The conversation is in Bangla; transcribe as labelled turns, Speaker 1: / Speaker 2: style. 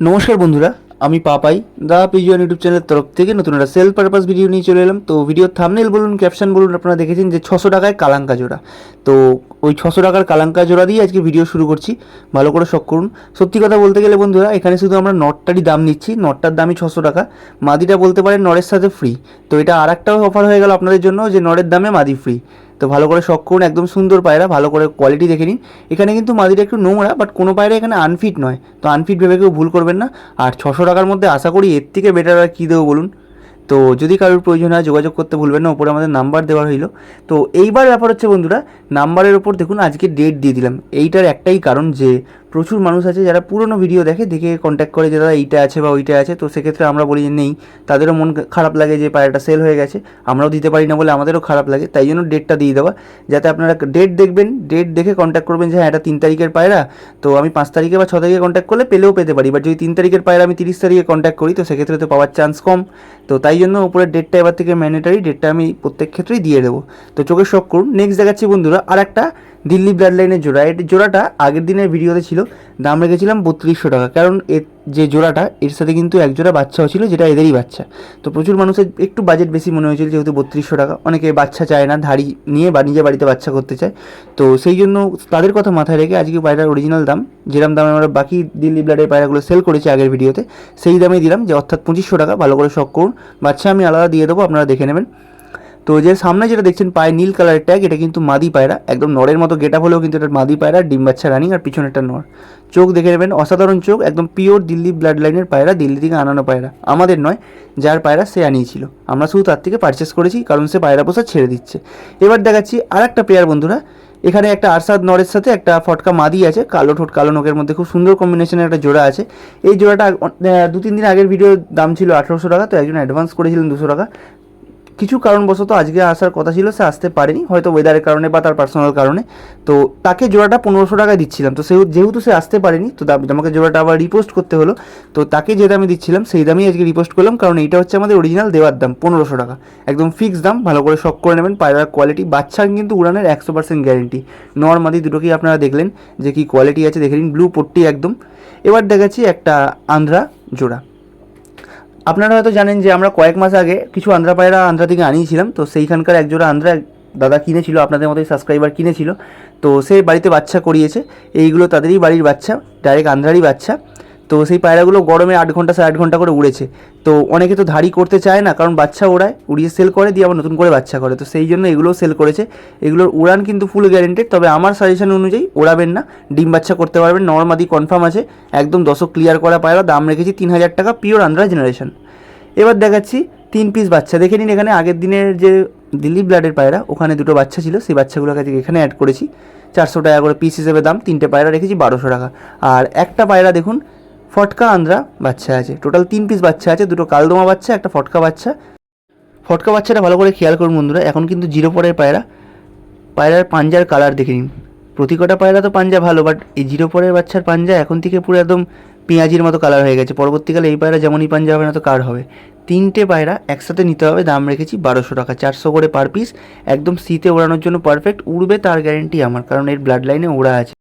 Speaker 1: নমস্কার বন্ধুরা, আমি পাপাই দা পিজিওন ইউটিউব চ্যানেলের তরফ থেকে নতুন একটা সেল পারপাস ভিডিও নিয়ে চলে এলাম। তো ভিডিওর থাম্বনেল বলুন, ক্যাপশন বলুন, আপনারা দেখেছেন যে 600 টাকায় কালাঙ্কা জোড়া। তো ওই 600 টাকার কালাঙ্কা জোড়া দিয়ে আজকে ভিডিও শুরু করছি। ভালো করে শখ করুন। সত্যি কথা বলতে গেলে বন্ধুরা, এখানে শুধু আমরা নটটারই দাম নিচ্ছি। নটটার দামই 600 টাকা, মাদিটা বলতে পারেন নরের সাথে ফ্রি। তো এটা আর একটা অফার হয়ে গেল আপনাদের জন্য, যে নরের দামে মাদি ফ্রি। তো ভালো করে শখ করুন, একদম সুন্দর পায়রা, ভালো করে কোয়ালিটি দেখে নিন। এখানে কিন্তু মাদিটা একটু নোংরা, বাট কোনো পায়রা এখানে আনফিট নয়। তো আনফিট ভেবে কেউ ভুল করবেন না। আর 600 টাকার মধ্যে আশা করি এর থেকে বেটার আর কী দেবো বলুন। তো যদি কারোর প্রয়োজন হয় যোগাযোগ করতে ভুলবেন না, ওপরে আমাদের নাম্বার দেওয়া হইলো। তো এইবার ব্যাপার হচ্ছে বন্ধুরা, নাম্বারের ওপর দেখুন আজকে ডেট দিয়ে দিলাম। এইটার একটাই কারণ যে প্রচুর মানুষ আছে যারা পুরনো ভিডিও দেখে কন্ট্যাক্ট করে যে দাদা এইটা আছে বা ওইটা আছে। তো সেক্ষেত্রে আমরা বলি যে নেই, তাদেরও মন খারাপ লাগে যে পায়রাটা সেল হয়ে গেছে, আমরাও দিতে পারি না বলে আমাদেরও খারাপ লাগে। তাই জন্য ডেটটা দিয়ে দেওয়া, যাতে আপনারা ডেট দেখবেন, ডেট দেখে কন্ট্যাক্ট করবেন যে হ্যাঁ এটা 3 তারিখের পায়রা। তো আমি 5 তারিখে বা 6 তারিখে কন্ট্যাক্ট করলে পেলেও পেতে পারি, বাট যদি 3 তারিখের পায়রা আমি 30 তারিখে কন্ট্যাক্ট করি তো সেক্ষেত্রে তো পাওয়ার চান্স কম। তো তাই জন্য উপরের ডেটটা এবার থেকে ম্যান্ডেটারি, ডেটটা আমি প্রত্যেক ক্ষেত্রেই দিয়ে দেবো। তো চোখের শখ করুন। নেক্সট দেখাচ্ছি বন্ধুরা আর একটা দিল্লি ব্লাড লাইনের জোড়া। এই জোড়াটা আগের দিনের ভিডিওতে ছিল, দাম রেখেছিলাম 3200 টাকা। কারণ এর যে জোড়াটা, এর সাথে কিন্তু এক জোড়া বাচ্চাও ছিল, যেটা এদেরই বাচ্চা। তো প্রচুর মানুষের একটু বাজেট বেশি মনে হয়েছিল, যেহেতু 3200 টাকা, অনেকে বাচ্চা চায় না, ধাড়ি নিয়ে বা নিজে বাড়িতে বাচ্চা করতে চায়। তো সেই জন্য তাদের কথা মাথায় রেখে আজকে পায়রার অরিজিনাল দাম, যেরকম দামে আমরা বাকি দিল্লি ব্লাডের পায়রাগুলো সেল করেছি আগের ভিডিওতে, সেই দামেই দিলাম, যে অর্থাৎ 2500 টাকা। ভালো করে শখ করুন। বাচ্চা আমি আলাদা দিয়ে দেবো, আপনারা দেখে নেবেন। তো যে সামনে যেটা দেখছেন পায়ে নীল কালারের ট্যাগ, এটা কিন্তু মাদি পায়রা, একদম নরের মতো গেট আপ হলেও কিন্তু এটা মাদি পায়রা, ডিম বাচ্চা রানিং। আর পিছনেরটা নর। চোখ দেখে নেবেন, অসাধারণ চোখ, একদম পিওর দিল্লি ব্লাড লাইনের পায়রা, দিল্লি থেকে আনানো পায়রা, আমাদের নয়, যার পায়রা সে আনিয়েছিল। আমরা শুধু তার থেকে পারচেস করেছি, কারণ সে পায়রা পোষা ছেড়ে দিচ্ছে। এবার দেখাচ্ছি আর একটা পেয়ার বন্ধুরা। এখানে একটা আরসাদ নরের সাথে একটা ফটকা মাদি আছে, কালো ঠোঁট কালো নখের মধ্যে খুব সুন্দর কম্বিনেশনের একটা জোড়া আছে। এই জোড়াটা 2-3 দিন আগের ভিডিওর দাম ছিল 1800 টাকা। তো একজন অ্যাডভান্স করেছিলেন 200 টাকা। কিছু কারণবশত আজকে আসার কথা ছিল, সে আসতে পারেনি, হয়তো ওয়েদারের কারণে বা তার পার্সোনাল কারণে। তো তাকে জোড়াটা 1500 টাকায় দিচ্ছিলাম। তো যেহেতু সে আসতে পারেনি, তো আমাকে জোড়াটা আবার রিপোস্ট করতে হলো। তো তাকে যে দামে দিচ্ছিলাম সেই দামেই আজকে রিপোস্ট করলাম, কারণ এইটা হচ্ছে আমাদের অরিজিনাল দেওয়ার দাম 1500 টাকা, একদম ফিক্স দাম। ভালো করে শখ করে নেবেন। পায়রার কোয়ালিটি, বাচ্চার কিন্তু উড়ানের 100% গ্যারেন্টি। নর্মাদি দুটোকেই আপনারা দেখলেন যে কী কোয়ালিটি আছে, দেখে নিন, ব্লু পট্টি একদম। এবার দেখাচ্ছি একটা আন্ধ্রা জোড়া। আপনারা হয়তো জানেন যে আমরা কয়েক মাস আগে কিছু আন্ধ্রা পায়রা আন্ধ্রা থেকে আনিয়েছিলাম। তো সেইখানকার একজোড়া আন্ধ্রা দাদা কিনেছিল, আপনাদের মতোই সাবস্ক্রাইবার কিনেছিল। তো সে বাড়িতে বাচ্চা করিয়েছে। এইগুলো তাদেরই বাড়ির বাচ্চা, ডাইরেক্ট আন্ধ্রারই বাচ্চা। তো সেই পায়রাগুলো গরমে 8 ঘন্টা 8.5 ঘন্টা করে উড়েছে। তো অনেকে তো ধাড়ি করতে চায় না, কারণ বাচ্চা ওড়ায়, উড়িয়ে সেল করে, দিয়ে আবার নতুন করে বাচ্চা করে। তো সেই জন্য এগুলোও সেল করেছে। এগুলোর উড়ান কিন্তু ফুল গ্যারেন্টেড, তবে আমার সাজেশন অনুযায়ী ওড়াবেন না, ডিম বাচ্চা করতে পারবেন। নর্মাদি কনফার্ম আছে, একদম দশক ক্লিয়ার করা পায়রা। দাম রেখেছি 3000 টাকা, পিওর আন্ধ্রা জেনারেশন। এবার দেখাচ্ছি 3 পিস বাচ্চা। দেখে নিন, এখানে আগের দিনের যে দিল্লি ব্লাডের পায়রা, ওখানে দুটো বাচ্চা ছিল, সেই বাচ্চাগুলোকে আজকে এখানে অ্যাড করেছি। 400 টাকা করে পিস হিসেবে দাম। 3টে পায়রা রেখেছি 1200 টাকা। আর একটা পায়রা দেখুন, ফটকা আন্ধ্রা বাচ্চা আছে। টোটাল 3 পিস বাচ্চা আছে, দুটো কালদমা বাচ্চা, একটা ফটকা বাচ্চা। ফটকা বাচ্চাটা ভালো করে খেয়াল করুন বন্ধুরা, এখন কিন্তু 0 পরের পায়রা। পায়রার পাঞ্জার কালার দেখে নিন। প্রতি কটা পায়রা তো পাঞ্জা ভালো, বাট এই 0 পরের বাচ্চার পাঞ্জা এখন থেকে পুরো একদম পেঁয়াজির মতো কালার হয়ে গেছে। পরবর্তীকালে এই পায়রা যেমনই পাঞ্জা হবে না তো কার হবে। 3টে পায়রা একসাথে নিতে হবে, দাম রেখেছি 1200 টাকা, 400 করে পার পিস। একদম শীতে ওড়ানোর জন্য পারফেক্ট, উড়বে তার গ্যারেন্টি আমার, কারণ এর ব্লাড লাইনে ওড়া আছে।